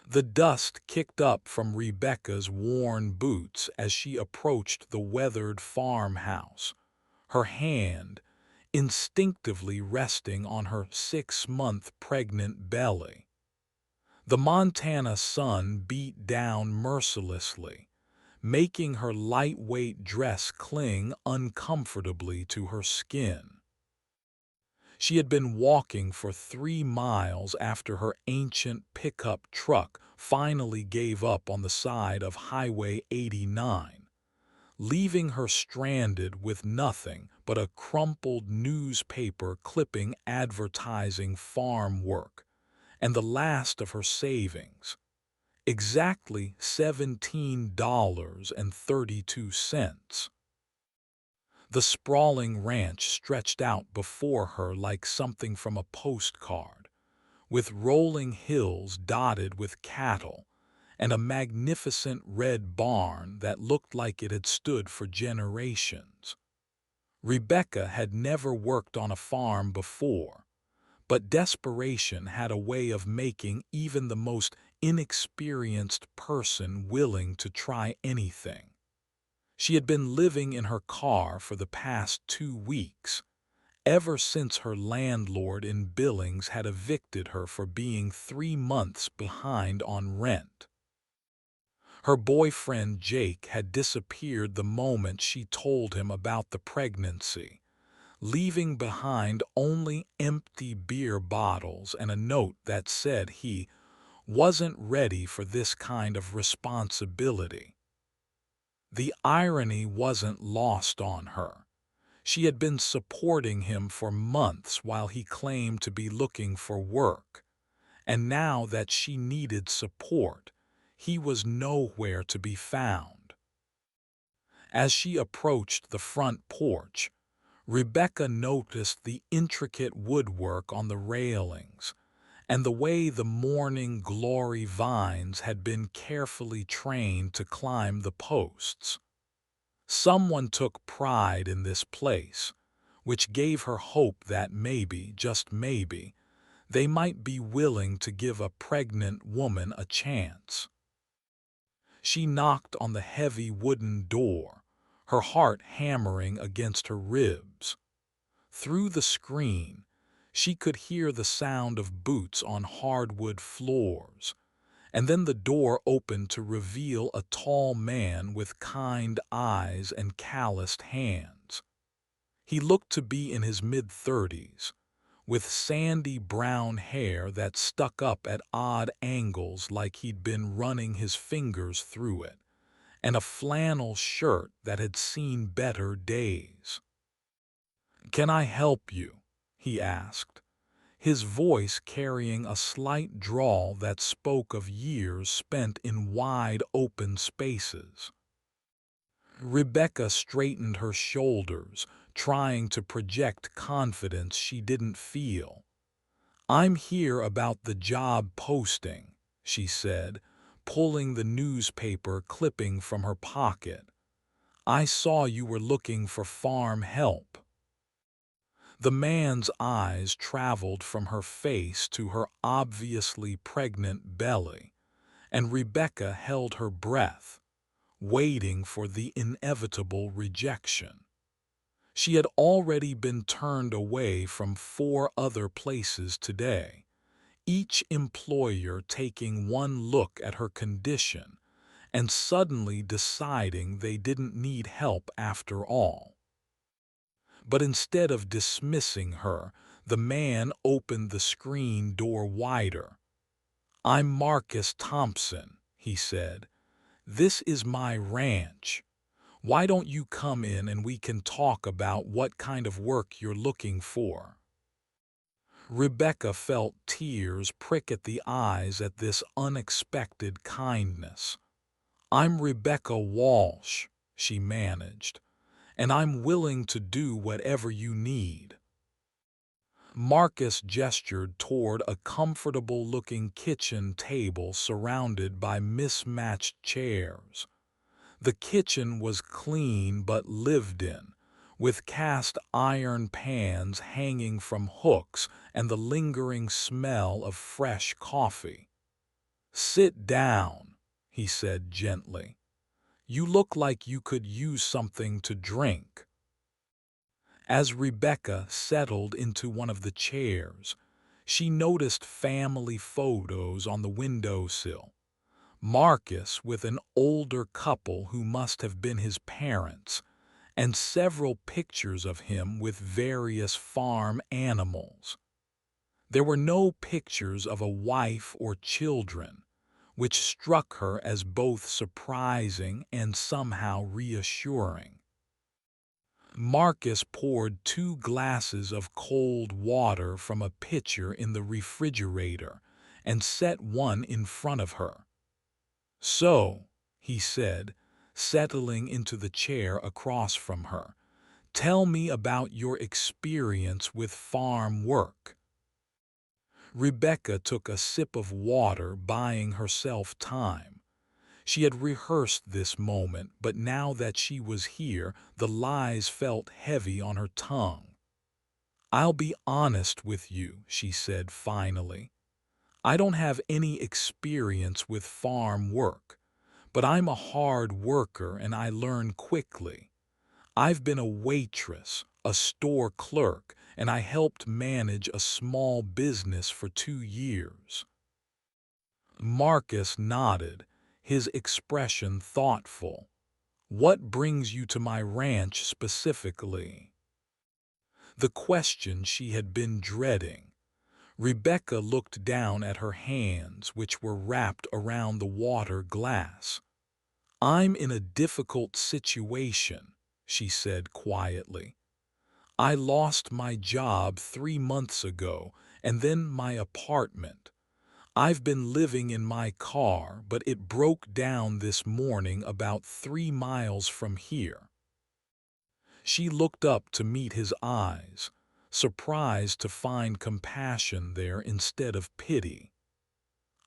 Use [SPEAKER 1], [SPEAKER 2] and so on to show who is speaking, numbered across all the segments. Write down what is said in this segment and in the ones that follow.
[SPEAKER 1] The dust kicked up from Rebecca's worn boots as she approached the weathered farmhouse, her hand instinctively resting on her 6-month pregnant belly. The Montana sun beat down mercilessly, making her lightweight dress cling uncomfortably to her skin. She had been walking for 3 miles after her ancient pickup truck finally gave up on the side of Highway 89, leaving her stranded with nothing but a crumpled newspaper clipping advertising farm work and the last of her savings, exactly $17.32. The sprawling ranch stretched out before her like something from a postcard, with rolling hills dotted with cattle and a magnificent red barn that looked like it had stood for generations. Rebecca had never worked on a farm before, but desperation had a way of making even the most inexperienced person willing to try anything. She had been living in her car for the past 2 weeks, ever since her landlord in Billings had evicted her for being 3 months behind on rent. Her boyfriend Jake had disappeared the moment she told him about the pregnancy, leaving behind only empty beer bottles and a note that said he wasn't ready for this kind of responsibility. The irony wasn't lost on her. She had been supporting him for months while he claimed to be looking for work, and now that she needed support, he was nowhere to be found. As she approached the front porch, Rebecca noticed the intricate woodwork on the railings and the way the morning glory vines had been carefully trained to climb the posts. Someone took pride in this place, which gave her hope that maybe, just maybe, they might be willing to give a pregnant woman a chance. She knocked on the heavy wooden door, her heart hammering against her ribs. Through the screen, she could hear the sound of boots on hardwood floors, and then the door opened to reveal a tall man with kind eyes and calloused hands. He looked to be in his mid-30s, with sandy brown hair that stuck up at odd angles like he'd been running his fingers through it, and a flannel shirt that had seen better days. "Can I help you?" he asked, his voice carrying a slight drawl that spoke of years spent in wide open spaces. Rebecca straightened her shoulders, trying to project confidence she didn't feel. "I'm here about the job posting," she said, pulling the newspaper clipping from her pocket. "I saw you were looking for farm help." The man's eyes traveled from her face to her obviously pregnant belly, and Rebecca held her breath, waiting for the inevitable rejection. She had already been turned away from 4 other places today, each employer taking one look at her condition and suddenly deciding they didn't need help after all. But instead of dismissing her, the man opened the screen door wider. "I'm Marcus Thompson," he said. "This is my ranch. Why don't you come in and we can talk about what kind of work you're looking for?" Rebecca felt tears prick at the eyes at this unexpected kindness. "I'm Rebecca Walsh," she managed, "and I'm willing to do whatever you need." Marcus gestured toward a comfortable-looking kitchen table surrounded by mismatched chairs. The kitchen was clean but lived in, with cast iron pans hanging from hooks and the lingering smell of fresh coffee. "Sit down," he said gently. "You look like you could use something to drink." As Rebecca settled into one of the chairs, she noticed family photos on the windowsill. Marcus with an older couple who must have been his parents, and several pictures of him with various farm animals. There were no pictures of a wife or children, which struck her as both surprising and somehow reassuring. Marcus poured 2 glasses of cold water from a pitcher in the refrigerator and set one in front of her. "So," he said, settling into the chair across from her, "tell me about your experience with farm work." Rebecca took a sip of water, buying herself time. She had rehearsed this moment, but now that she was here, the lies felt heavy on her tongue. "I'll be honest with you," she said finally. "I don't have any experience with farm work, but I'm a hard worker and I learn quickly. I've been a waitress, a store clerk, and I helped manage a small business for 2 years." Marcus nodded, his expression thoughtful. "What brings you to my ranch specifically?" The question she had been dreading. Rebecca looked down at her hands, which were wrapped around the water glass. "I'm in a difficult situation," she said quietly. "I lost my job 3 months ago, and then my apartment. I've been living in my car, but it broke down this morning about 3 miles from here." She looked up to meet his eyes, surprised to find compassion there instead of pity.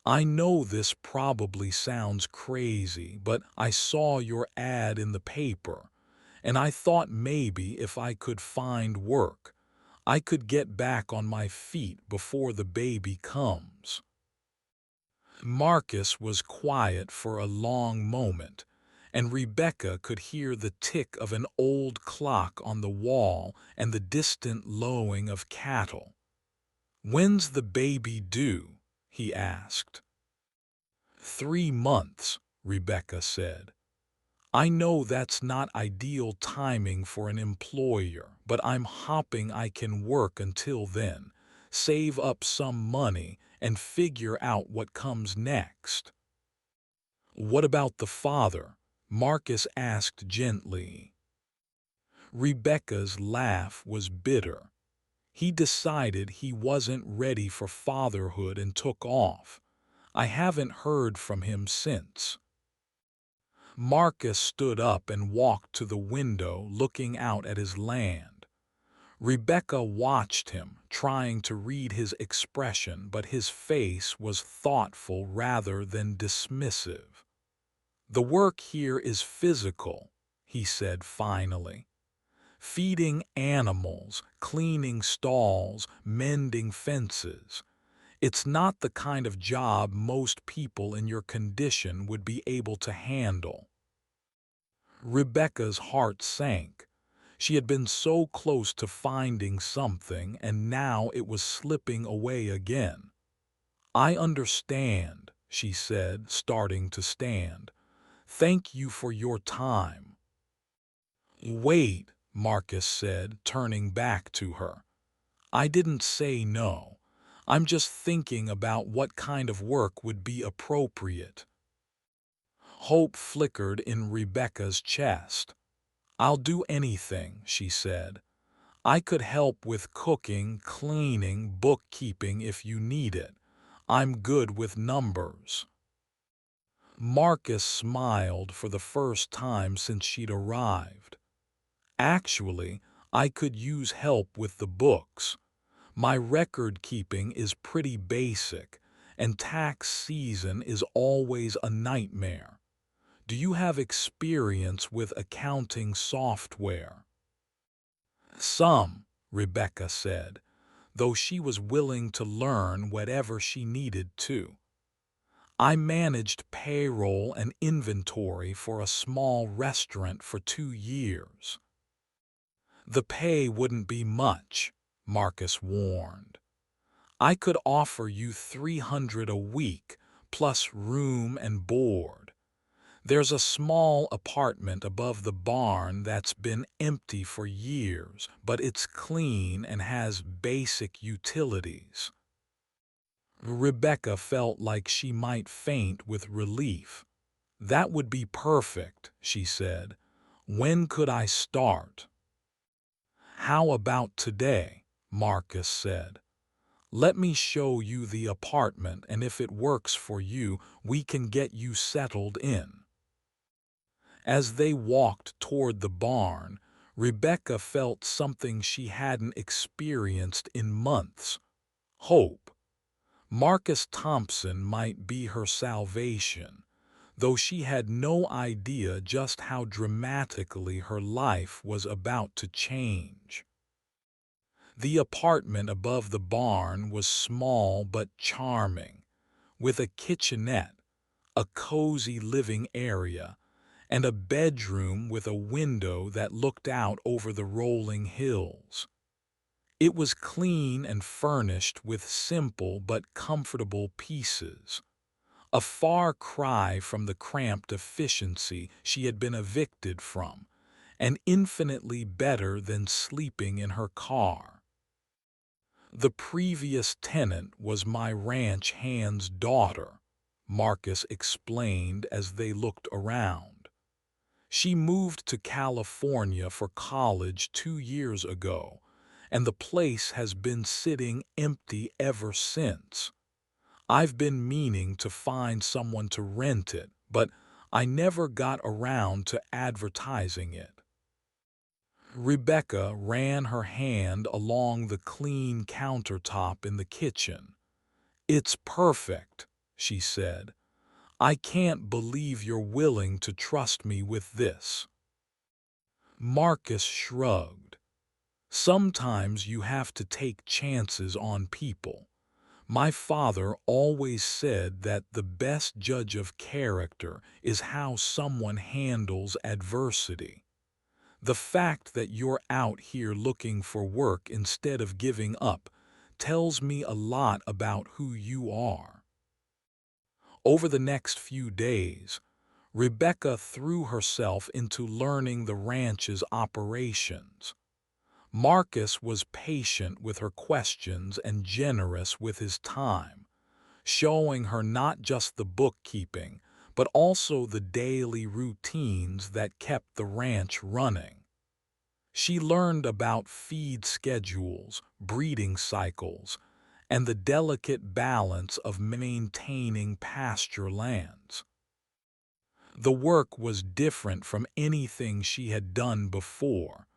[SPEAKER 1] "I know this probably sounds crazy, but I saw your ad in the paper, and I thought maybe if I could find work, I could get back on my feet before the baby comes." Marcus was quiet for a long moment, and Rebecca could hear the tick of an old clock on the wall and the distant lowing of cattle. "When's the baby due?" he asked. 3 months, Rebecca said. "I know that's not ideal timing for an employer, but I'm hoping I can work until then, save up some money, and figure out what comes next." "What about the father?" Marcus asked gently. Rebecca's laugh was bitter. "He decided he wasn't ready for fatherhood and took off. I haven't heard from him since." Marcus stood up and walked to the window, looking out at his land. Rebecca watched him, trying to read his expression, but his face was thoughtful rather than dismissive. "The work here is physical," he said finally. "Feeding animals, cleaning stalls, mending fences. It's not the kind of job most people in your condition would be able to handle." Rebecca's heart sank. She had been so close to finding something, and now it was slipping away again. "I understand," she said, starting to stand. "Thank you for your time." "Wait," Marcus said, turning back to her. "I didn't say no. I'm just thinking about what kind of work would be appropriate." Hope flickered in Rebecca's chest. "I'll do anything," she said. "I could help with cooking, cleaning, bookkeeping if you need it. I'm good with numbers." Marcus smiled for the first time since she'd arrived. "Actually, I could use help with the books. My record keeping is pretty basic, and tax season is always a nightmare. Do you have experience with accounting software?" "Some," Rebecca said, though she was willing to learn whatever she needed to. I managed payroll and inventory for a small restaurant for 2 years. The pay wouldn't be much, Marcus warned. I could offer you 300 a week, plus room and board. There's a small apartment above the barn that's been empty for years, but it's clean and has basic utilities. Rebecca felt like she might faint with relief. That would be perfect, she said. When could I start? How about today? Marcus said. Let me show you the apartment, and if it works for you, we can get you settled in. As they walked toward the barn, Rebecca felt something she hadn't experienced in months: hope. Marcus Thompson might be her salvation, though she had no idea just how dramatically her life was about to change. The apartment above the barn was small but charming, with a kitchenette, a cozy living area, and a bedroom with a window that looked out over the rolling hills. It was clean and furnished with simple but comfortable pieces, a far cry from the cramped efficiency she had been evicted from, and infinitely better than sleeping in her car. The previous tenant was my ranch hand's daughter, Marcus explained as they looked around. She moved to California for college 2 years ago, and the place has been sitting empty ever since. I've been meaning to find someone to rent it, but I never got around to advertising it. Rebecca ran her hand along the clean countertop in the kitchen. It's perfect, she said. I can't believe you're willing to trust me with this. Marcus shrugged. Sometimes you have to take chances on people. My father always said that the best judge of character is how someone handles adversity. The fact that you're out here looking for work instead of giving up tells me a lot about who you are. Over the next few days, Rebecca threw herself into learning the ranch's operations. Marcus was patient with her questions and generous with his time, showing her not just the bookkeeping, but also the daily routines that kept the ranch running. She learned about feed schedules, breeding cycles, and the delicate balance of maintaining pasture lands. The work was different from anything she had done before,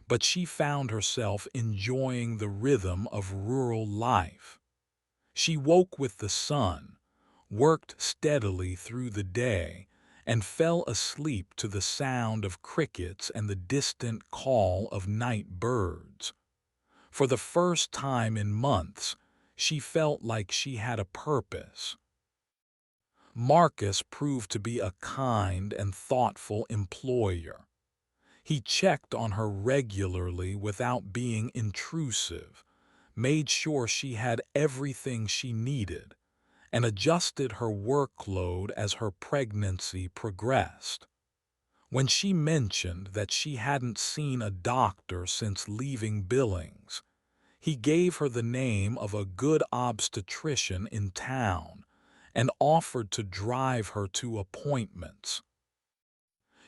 [SPEAKER 1] but she found herself enjoying the rhythm of rural life. She woke with the sun, worked steadily through the day, and fell asleep to the sound of crickets and the distant call of night birds. For the first time in months, she felt like she had a purpose. Marcus proved to be a kind and thoughtful employer. He checked on her regularly without being intrusive, made sure she had everything she needed, and adjusted her workload as her pregnancy progressed. When she mentioned that she hadn't seen a doctor since leaving Billings, he gave her the name of a good obstetrician in town and offered to drive her to appointments.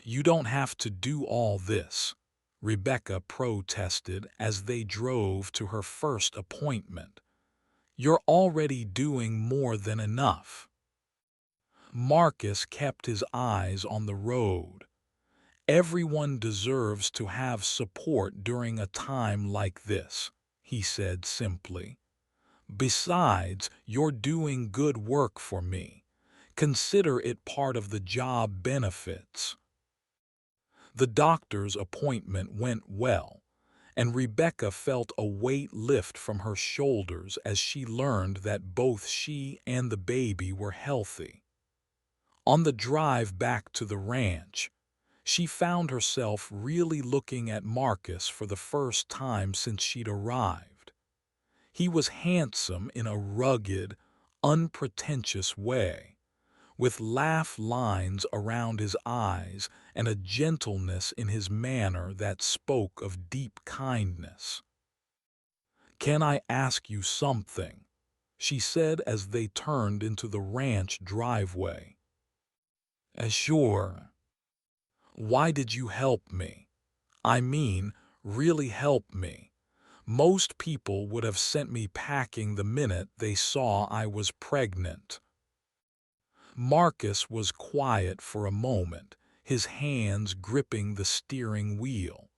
[SPEAKER 1] You don't have to do all this, Rebecca protested as they drove to her first appointment. You're already doing more than enough. Marcus kept his eyes on the road. Everyone deserves to have support during a time like this, he said simply. Besides, you're doing good work for me. Consider it part of the job benefits. The doctor's appointment went well, and Rebecca felt a weight lift from her shoulders as she learned that both she and the baby were healthy. On the drive back to the ranch, she found herself really looking at Marcus for the first time since she'd arrived. He was handsome in a rugged, unpretentious way, with laugh lines around his eyes and a gentleness in his manner that spoke of deep kindness. "Can I ask you something?" she said as they turned into the ranch driveway. Sure. Why did you help me? I mean, really help me. Most people would have sent me packing the minute they saw I was pregnant." Marcus was quiet for a moment, his hands gripping the steering wheel.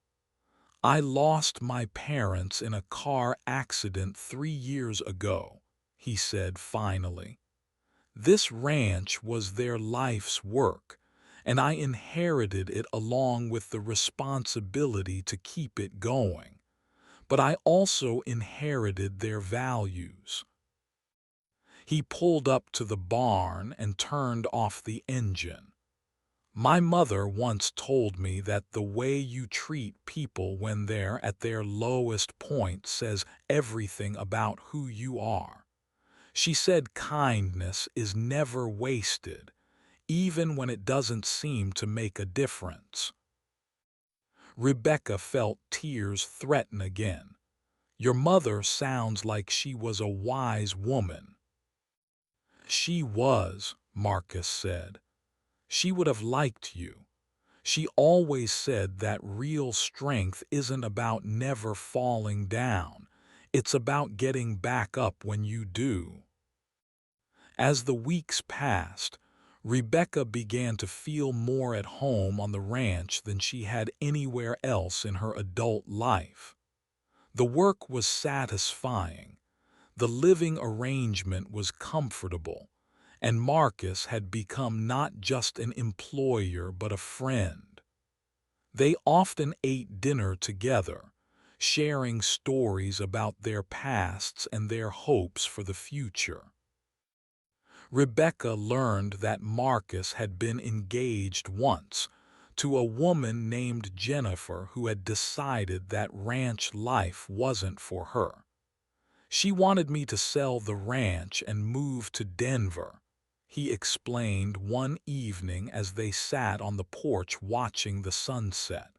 [SPEAKER 1] "I lost my parents in a car accident 3 years ago," he said finally. "This ranch was their life's work, and I inherited it along with the responsibility to keep it going. But I also inherited their values." He pulled up to the barn and turned off the engine. "My mother once told me that the way you treat people when they're at their lowest point says everything about who you are. She said kindness is never wasted, even when it doesn't seem to make a difference." Rebecca felt tears threaten again. "Your mother sounds like she was a wise woman." "She was," Marcus said. "She would have liked you. She always said that real strength isn't about never falling down. It's about getting back up when you do." As the weeks passed, Rebecca began to feel more at home on the ranch than she had anywhere else in her adult life. The work was satisfying, the living arrangement was comfortable, and Marcus had become not just an employer but a friend. They often ate dinner together, sharing stories about their pasts and their hopes for the future. Rebecca learned that Marcus had been engaged once to a woman named Jennifer who had decided that ranch life wasn't for her. "She wanted me to sell the ranch and move to Denver," he explained one evening as they sat on the porch watching the sunset.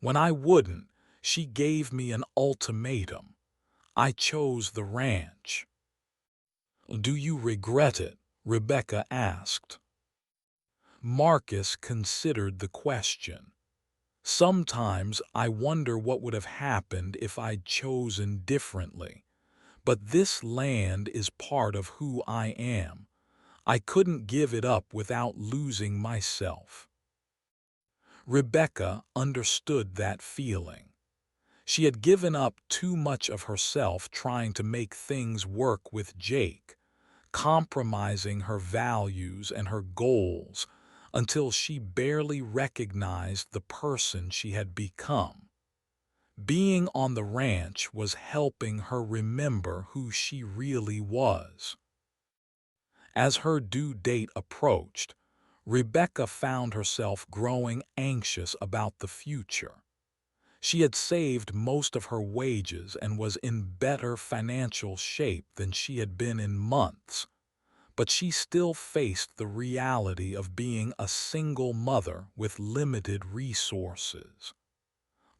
[SPEAKER 1] "When I wouldn't, she gave me an ultimatum. I chose the ranch." "Do you regret it?" Rebecca asked. Marcus considered the question. "Sometimes I wonder what would have happened if I'd chosen differently. But this land is part of who I am. I couldn't give it up without losing myself." Rebecca understood that feeling. She had given up too much of herself trying to make things work with Jake, compromising her values and her goals until she barely recognized the person she had become. Being on the ranch was helping her remember who she really was. As her due date approached, Rebecca found herself growing anxious about the future. She had saved most of her wages and was in better financial shape than she had been in months, but she still faced the reality of being a single mother with limited resources.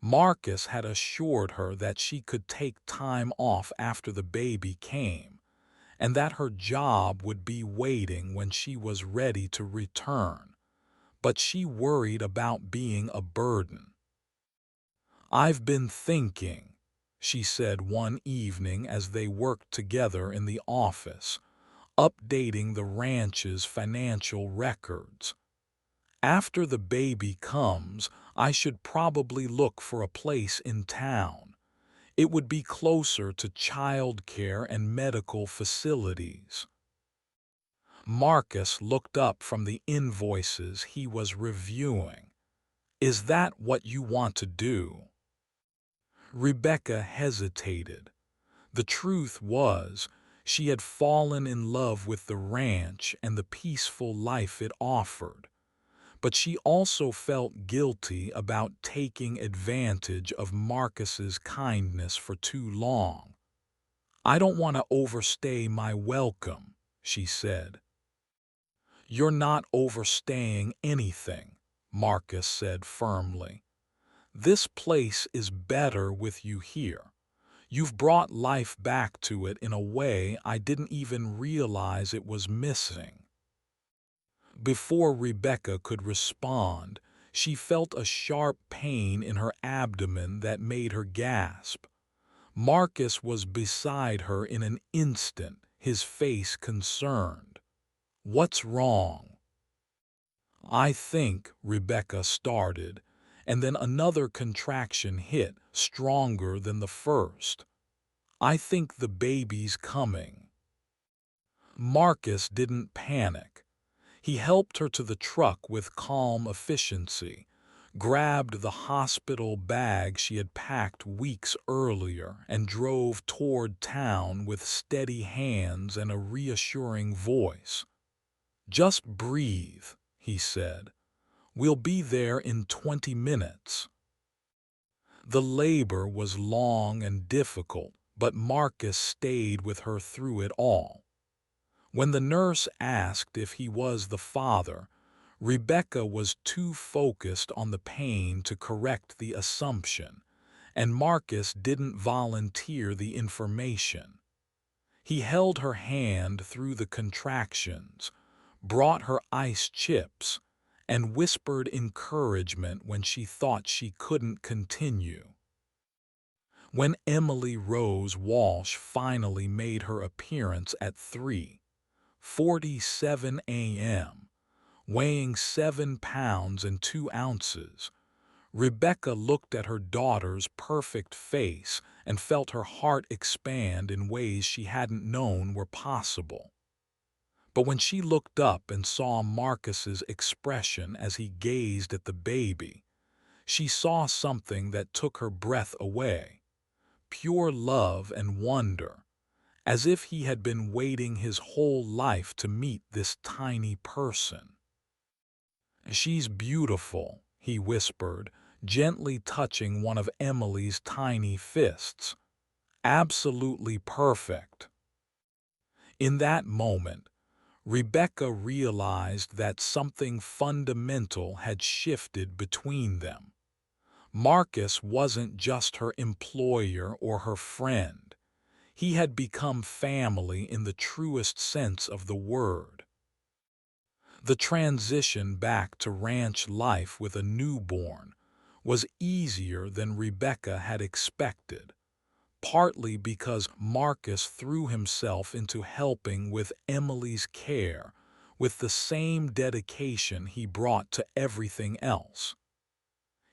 [SPEAKER 1] Marcus had assured her that she could take time off after the baby came, and that her job would be waiting when she was ready to return, but she worried about being a burden. "I've been thinking," she said one evening as they worked together in the office, updating the ranch's financial records. "After the baby comes, I should probably look for a place in town. It would be closer to childcare and medical facilities." Marcus looked up from the invoices he was reviewing. "Is that what you want to do?" Rebecca hesitated. The truth was, She had fallen in love with the ranch and the peaceful life it offered, but she also felt guilty about taking advantage of Marcus's kindness for too long. "I don't want to overstay my welcome," she said. "You're not overstaying anything," Marcus said firmly. "This place is better with you here. You've brought life back to it in a way I didn't even realize it was missing." Before Rebecca could respond, she felt a sharp pain in her abdomen that made her gasp. Marcus was beside her in an instant, his face concerned. "What's wrong?" "I think," Rebecca started, and then another contraction hit, stronger than the first. "I think the baby's coming." Marcus didn't panic. He helped her to the truck with calm efficiency, grabbed the hospital bag she had packed weeks earlier, and drove toward town with steady hands and a reassuring voice. "Just breathe," he said. "We'll be there in 20 minutes." The labor was long and difficult, but Marcus stayed with her through it all. When the nurse asked if he was the father, Rebecca was too focused on the pain to correct the assumption, and Marcus didn't volunteer the information. He held her hand through the contractions, brought her ice chips, and whispered encouragement when she thought she couldn't continue. When Emily Rose Walsh finally made her appearance at 3:47 a.m., weighing 7 pounds and 2 ounces, Rebecca looked at her daughter's perfect face and felt her heart expand in ways she hadn't known were possible. But when she looked up and saw Marcus's expression as he gazed at the baby, she saw something that took her breath away. Pure love and wonder, as if he had been waiting his whole life to meet this tiny person. "She's beautiful," he whispered, gently touching one of Emily's tiny fists. "Absolutely perfect." In that moment, Rebecca realized that something fundamental had shifted between them. Marcus wasn't just her employer or her friend. He had become family in the truest sense of the word. The transition back to ranch life with a newborn was easier than Rebecca had expected, partly because Marcus threw himself into helping with Emily's care with the same dedication he brought to everything else.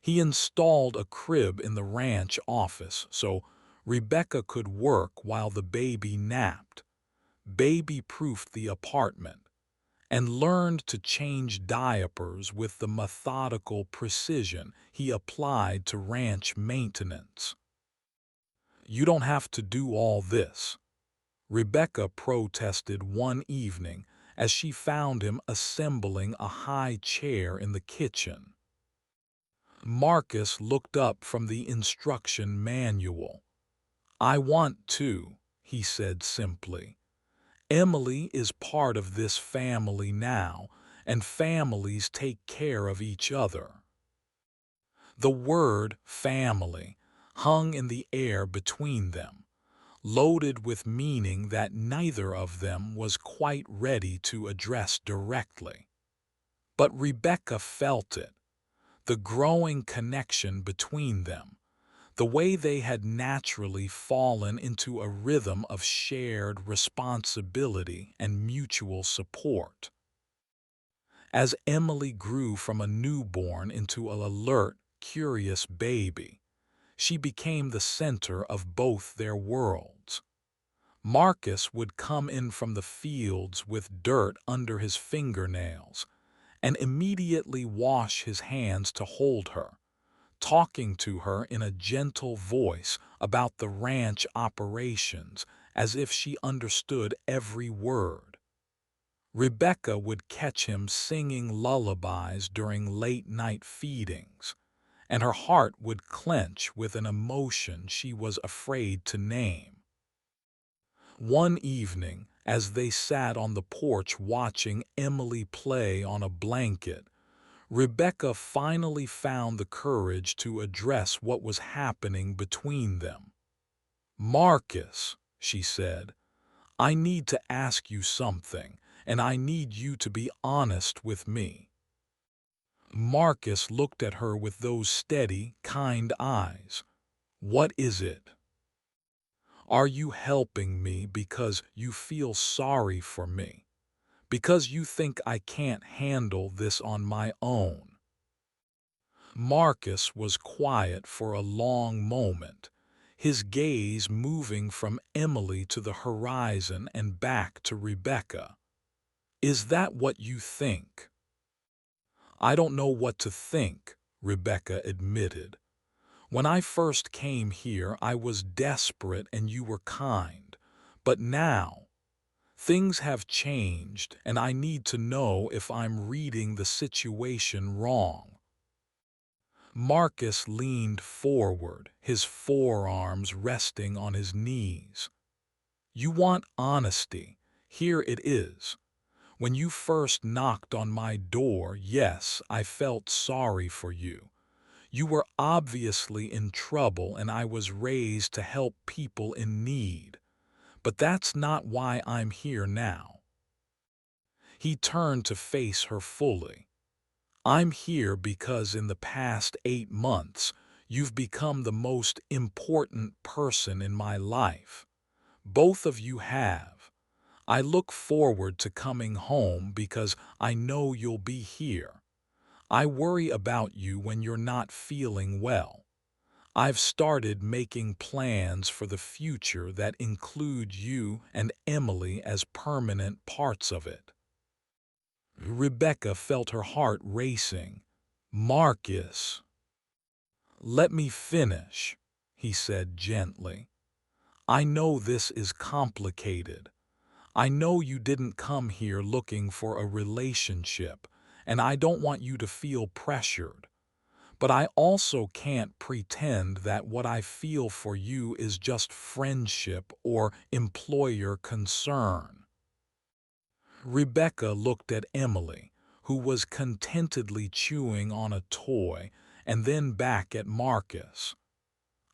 [SPEAKER 1] He installed a crib in the ranch office so Rebecca could work while the baby napped, baby-proofed the apartment, and learned to change diapers with the methodical precision he applied to ranch maintenance. "You don't have to do all this," Rebecca protested one evening as she found him assembling a high chair in the kitchen. Marcus looked up from the instruction manual. "I want to," he said simply. "Emily is part of this family now, and families take care of each other." The word family hung in the air between them, loaded with meaning that neither of them was quite ready to address directly. But Rebecca felt it, the growing connection between them, the way they had naturally fallen into a rhythm of shared responsibility and mutual support. As Emily grew from a newborn into an alert, curious baby, she became the center of both their worlds. Marcus would come in from the fields with dirt under his fingernails and immediately wash his hands to hold her, talking to her in a gentle voice about the ranch operations as if she understood every word. Rebecca would catch him singing lullabies during late-night feedings, and her heart would clench with an emotion she was afraid to name. One evening, as they sat on the porch watching Emily play on a blanket, Rebecca finally found the courage to address what was happening between them. "Marcus," she said, "I need to ask you something, and I need you to be honest with me." Marcus looked at her with those steady, kind eyes. "What is it? Are you helping me because you feel sorry for me? Because you think I can't handle this on my own?" Marcus was quiet for a long moment, his gaze moving from Emily to the horizon and back to Rebecca. "Is that what you think?" "I don't know what to think," Rebecca admitted. "When I first came here, I was desperate and you were kind. But now, things have changed and I need to know if I'm reading the situation wrong." Marcus leaned forward, his forearms resting on his knees. "You want honesty. Here it is. When you first knocked on my door, yes, I felt sorry for you. You were obviously in trouble and I was raised to help people in need. But that's not why I'm here now." He turned to face her fully. "I'm here because in the past 8 months, you've become the most important person in my life. Both of you have. I look forward to coming home because I know you'll be here. I worry about you when you're not feeling well. I've started making plans for the future that include you and Emily as permanent parts of it." Rebecca felt her heart racing. "Marcus." "Let me finish," he said gently. "I know this is complicated. I know you didn't come here looking for a relationship, and I don't want you to feel pressured. But I also can't pretend that what I feel for you is just friendship or employer concern." Rebecca looked at Emily, who was contentedly chewing on a toy, and then back at Marcus.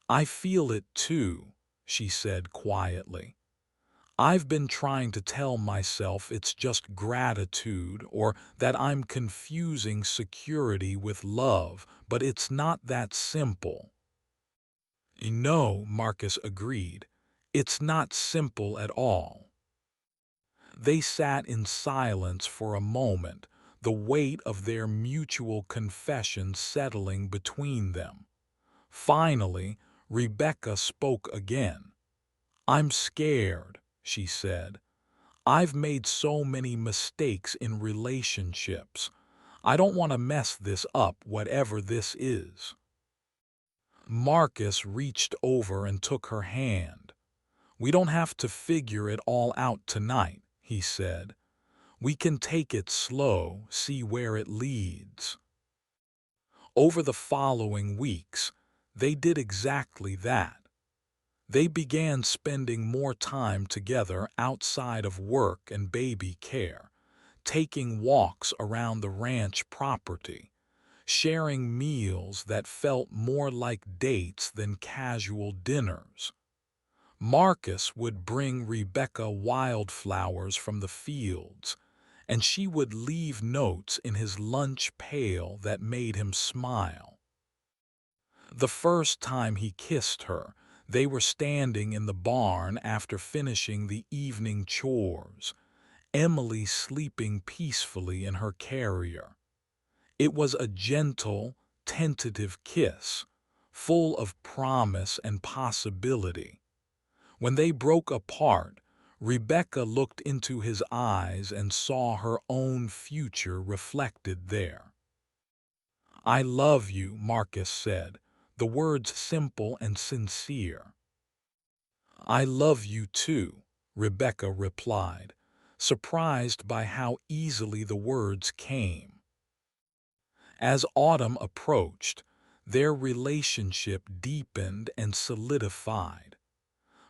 [SPEAKER 1] "I feel it too," she said quietly. "I've been trying to tell myself it's just gratitude or that I'm confusing security with love, but it's not that simple." "No," Marcus agreed. "It's not simple at all." They sat in silence for a moment, the weight of their mutual confession settling between them. Finally, Rebecca spoke again. "I'm scared," she said. "I've made so many mistakes in relationships. I don't want to mess this up, whatever this is." Marcus reached over and took her hand. "We don't have to figure it all out tonight," he said. "We can take it slow, see where it leads." Over the following weeks, they did exactly that. They began spending more time together outside of work and baby care, taking walks around the ranch property, sharing meals that felt more like dates than casual dinners. Marcus would bring Rebecca wildflowers from the fields, and she would leave notes in his lunch pail that made him smile. The first time he kissed her, they were standing in the barn after finishing the evening chores, Emily sleeping peacefully in her carrier. It was a gentle, tentative kiss, full of promise and possibility. When they broke apart, Rebecca looked into his eyes and saw her own future reflected there. "I love you," Marcus said, the words simple and sincere. I love you too, Rebecca replied, surprised by how easily the words came. As autumn approached, their relationship deepened and solidified.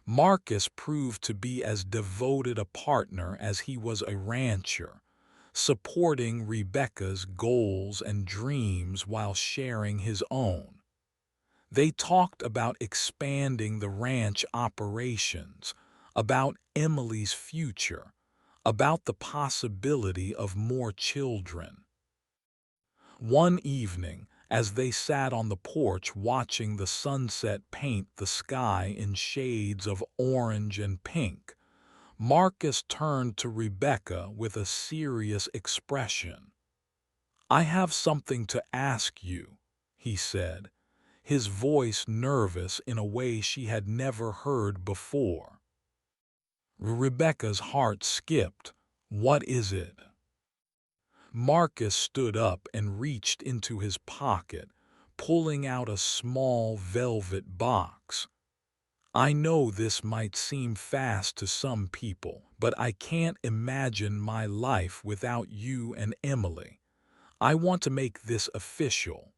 [SPEAKER 1] Marcus proved to be as devoted a partner as he was a rancher, supporting Rebecca's goals and dreams while sharing his own. They talked about expanding the ranch operations, about Emily's future, about the possibility of more children. One evening, as they sat on the porch watching the sunset paint the sky in shades of orange and pink, Marcus turned to Rebecca with a serious expression. "I have something to ask you," he said, his voice nervous in a way she had never heard before. Rebecca's heart skipped. "What is it?" Marcus stood up and reached into his pocket, pulling out a small velvet box. "I know this might seem fast to some people, but I can't imagine my life without you and Emily. I want to make this official."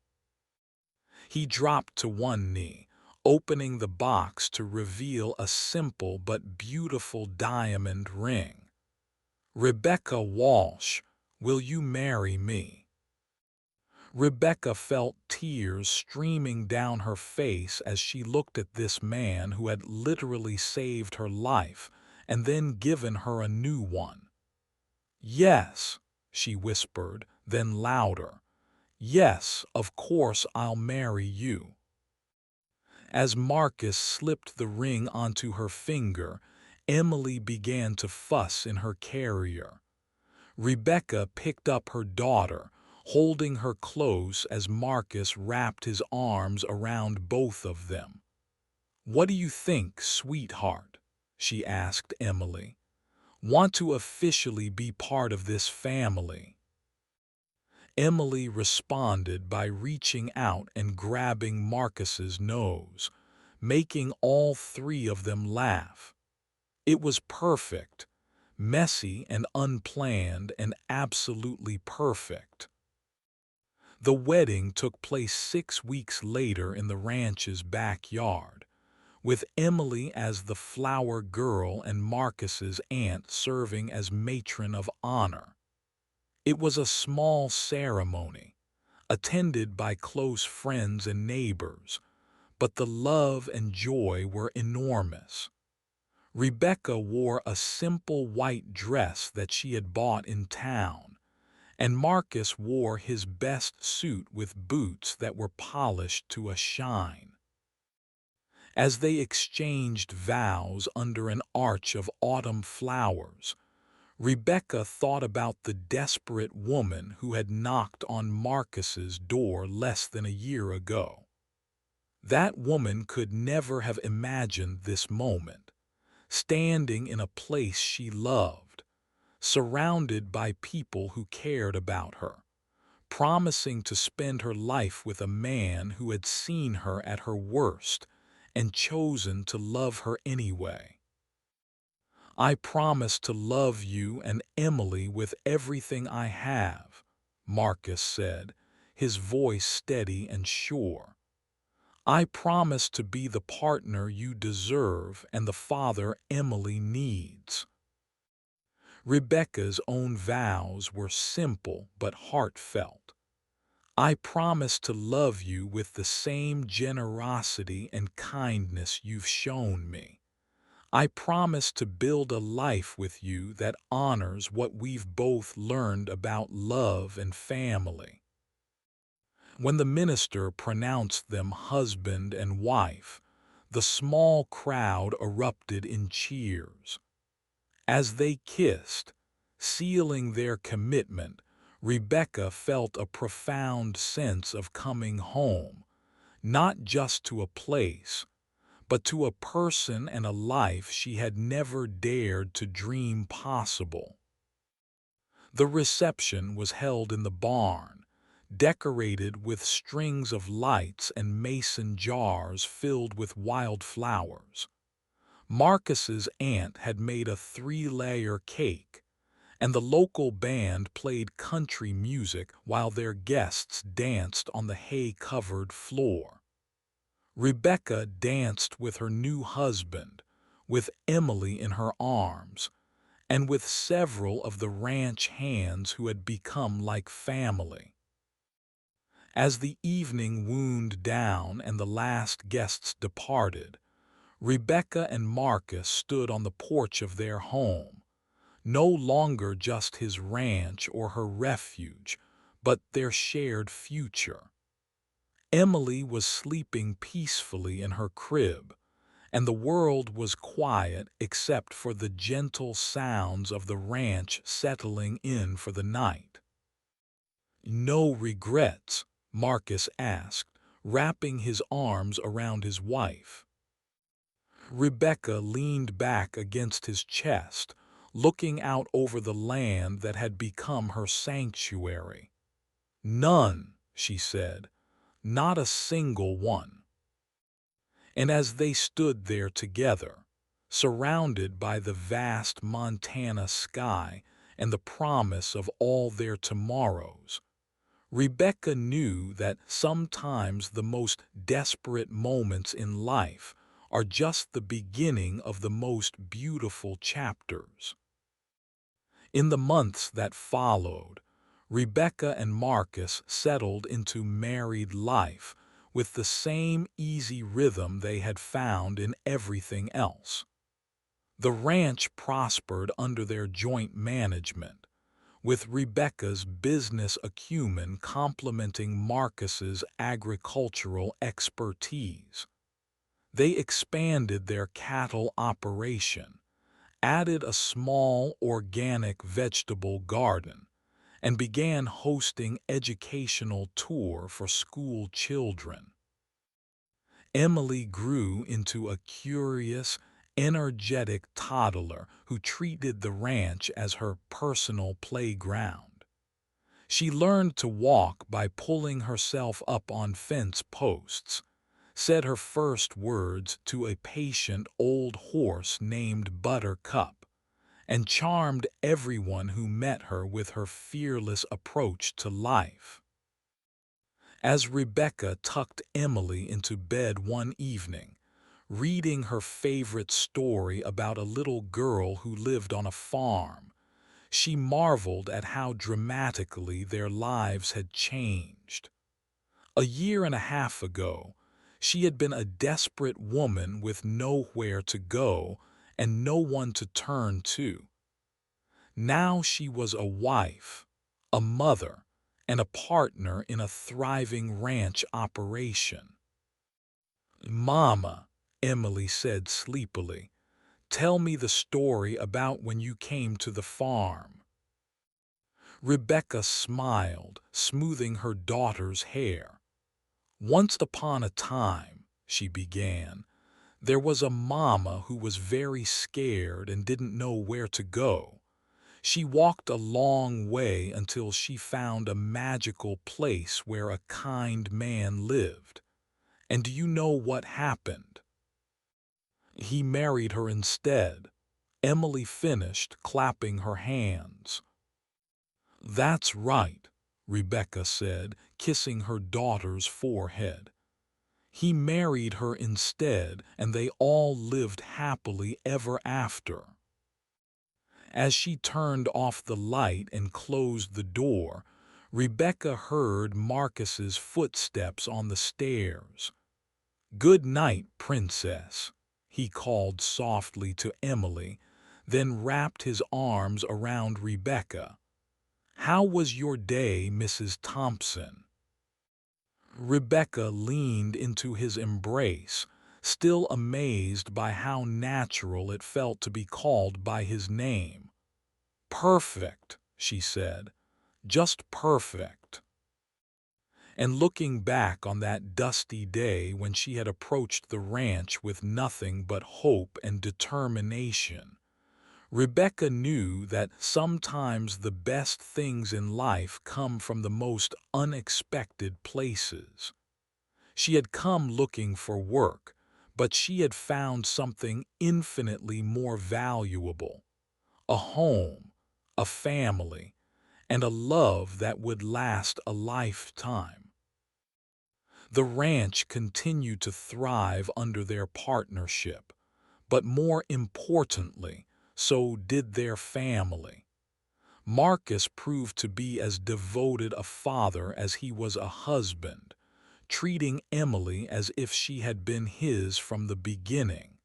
[SPEAKER 1] He dropped to one knee, opening the box to reveal a simple but beautiful diamond ring. "Rebecca Walsh, will you marry me?" Rebecca felt tears streaming down her face as she looked at this man who had literally saved her life and then given her a new one. "Yes," she whispered, then louder. "Yes, of course I'll marry you." As Marcus slipped the ring onto her finger, Emily began to fuss in her carrier. Rebecca picked up her daughter, holding her close as Marcus wrapped his arms around both of them. "What do you think, sweetheart?" she asked Emily. "Want to officially be part of this family?" Emily responded by reaching out and grabbing Marcus's nose, making all three of them laugh. It was perfect, messy and unplanned and absolutely perfect. The wedding took place 6 weeks later in the ranch's backyard, with Emily as the flower girl and Marcus's aunt serving as matron of honor. It was a small ceremony, attended by close friends and neighbors, but the love and joy were enormous. Rebecca wore a simple white dress that she had bought in town, and Marcus wore his best suit with boots that were polished to a shine. As they exchanged vows under an arch of autumn flowers, Rebecca thought about the desperate woman who had knocked on Marcus's door less than a year ago. That woman could never have imagined this moment, standing in a place she loved, surrounded by people who cared about her, promising to spend her life with a man who had seen her at her worst and chosen to love her anyway. "I promise to love you and Emily with everything I have," Marcus said, his voice steady and sure. "I promise to be the partner you deserve and the father Emily needs." Rebecca's own vows were simple but heartfelt. "I promise to love you with the same generosity and kindness you've shown me. I promise to build a life with you that honors what we've both learned about love and family." When the minister pronounced them husband and wife, the small crowd erupted in cheers. As they kissed, sealing their commitment, Rebecca felt a profound sense of coming home, not just to a place, but to a person and a life she had never dared to dream possible. The reception was held in the barn, decorated with strings of lights and mason jars filled with wildflowers. Marcus's aunt had made a three-layer cake, and the local band played country music while their guests danced on the hay-covered floor. Rebecca danced with her new husband, with Emily in her arms, and with several of the ranch hands who had become like family. As the evening wound down and the last guests departed, Rebecca and Marcus stood on the porch of their home, no longer just his ranch or her refuge, but their shared future. Emily was sleeping peacefully in her crib, and the world was quiet except for the gentle sounds of the ranch settling in for the night. "No regrets?" Marcus asked, wrapping his arms around his wife. Rebecca leaned back against his chest, looking out over the land that had become her sanctuary. "None," she said, "not a single one." And as they stood there together, surrounded by the vast Montana sky and the promise of all their tomorrows, Rebecca knew that sometimes the most desperate moments in life are just the beginning of the most beautiful chapters. In the months that followed, Rebecca and Marcus settled into married life with the same easy rhythm they had found in everything else. The ranch prospered under their joint management, with Rebecca's business acumen complementing Marcus's agricultural expertise. They expanded their cattle operation, added a small organic vegetable garden, and began hosting educational tours for school children. Emily grew into a curious, energetic toddler who treated the ranch as her personal playground. She learned to walk by pulling herself up on fence posts, said her first words to a patient old horse named Buttercup, and charmed everyone who met her with her fearless approach to life. As Rebecca tucked Emily into bed one evening, reading her favorite story about a little girl who lived on a farm, she marveled at how dramatically their lives had changed. A year and a half ago, she had been a desperate woman with nowhere to go and no one to turn to. Now she was a wife, a mother, and a partner in a thriving ranch operation. "Mama," Emily said sleepily, "tell me the story about when you came to the farm." Rebecca smiled, smoothing her daughter's hair. "Once upon a time," she began, "there was a mama who was very scared and didn't know where to go. She walked a long way until she found a magical place where a kind man lived. And do you know what happened? He married her instead." Emily finished, clapping her hands. "That's right," Rebecca said, kissing her daughter's forehead. "He married her instead, and they all lived happily ever after." As she turned off the light and closed the door, Rebecca heard Marcus's footsteps on the stairs. "Good night, Princess," he called softly to Emily, then wrapped his arms around Rebecca. "How was your day, Mrs. Thompson?" Rebecca leaned into his embrace, still amazed by how natural it felt to be called by his name. "Perfect," she said, "just perfect." And looking back on that dusty day when she had approached the ranch with nothing but hope and determination, Rebecca knew that sometimes the best things in life come from the most unexpected places. She had come looking for work, but she had found something infinitely more valuable: a home, a family, and a love that would last a lifetime. The ranch continued to thrive under their partnership, but more importantly, so did their family. Marcus proved to be as devoted a father as he was a husband, treating Emily as if she had been his from the beginning.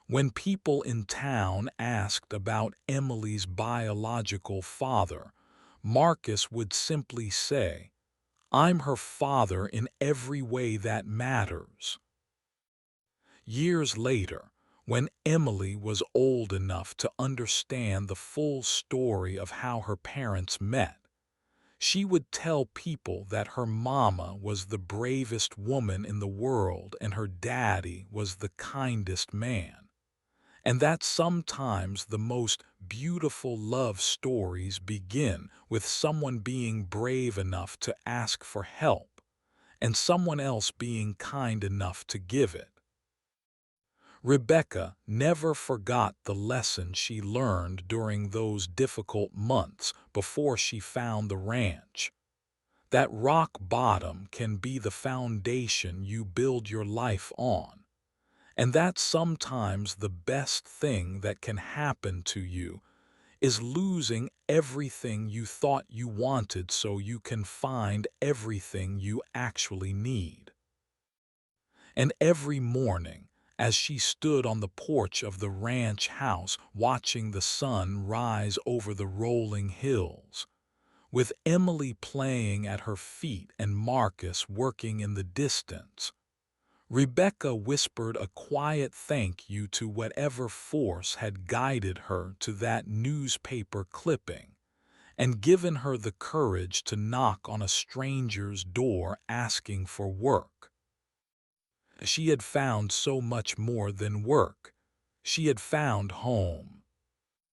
[SPEAKER 1] When people in town asked about Emily's biological father, Marcus would simply say, "I'm her father in every way that matters." Years later, when Emily was old enough to understand the full story of how her parents met, she would tell people that her mama was the bravest woman in the world and her daddy was the kindest man, and that sometimes the most beautiful love stories begin with someone being brave enough to ask for help and someone else being kind enough to give it. Rebecca never forgot the lesson she learned during those difficult months before she found the ranch. That rock bottom can be the foundation you build your life on, and that sometimes the best thing that can happen to you is losing everything you thought you wanted so you can find everything you actually need. And every morning, as she stood on the porch of the ranch house watching the sun rise over the rolling hills, with Emily playing at her feet and Marcus working in the distance, Rebecca whispered a quiet thank you to whatever force had guided her to that newspaper clipping and given her the courage to knock on a stranger's door asking for work. She had found so much more than work. She had found home.